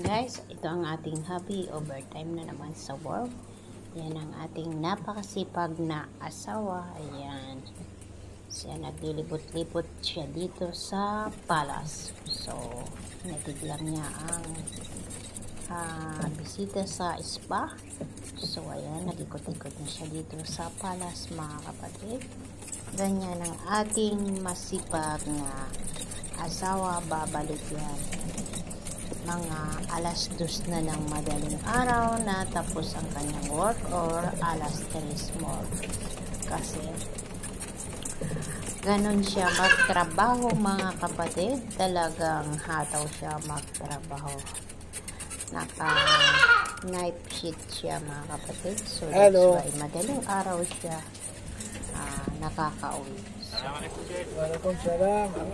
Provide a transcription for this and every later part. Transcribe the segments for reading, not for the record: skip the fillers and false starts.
Guys, ito ang ating hobby, overtime na naman sa work. Yan ang ating napakasipag na asawa. Ayan. Siya naglilibot-libot siya dito sa palace. So, nabiglang niya ang bisita sa spa. So, ayan, nag-ikot-ikot na siya dito sa palace, mga kapatid. Ganyan ang ating masipag na asawa. Babalik yan mga alas 2 na ng madaling araw na tapos ang kanyang work, or alas 3 more, kasi ganon siya magtrabaho, mga kapatid. Talagang hataw siya magtrabaho, naka night shift siya, mga kapatid. So that's why madaling araw siya nakaka-uwi.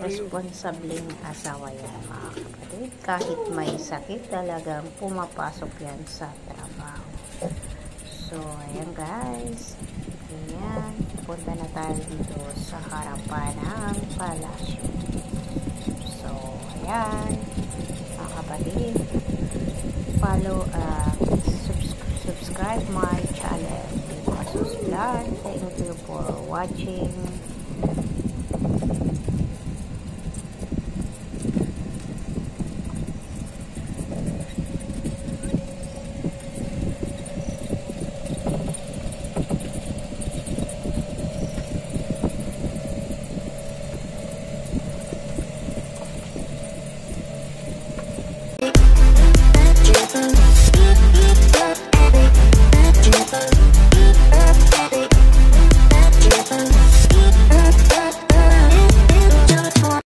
Responsableng asawa yan, mga kapatid. Kahit may sakit, talagang pumapasok yan sa trabaho. So, ayan guys. Ayan. Punta na tayo dito sa harapan ng palasyo. So, ayan. Mga kapatid, follow, subscribe my channel. Thank you for watching.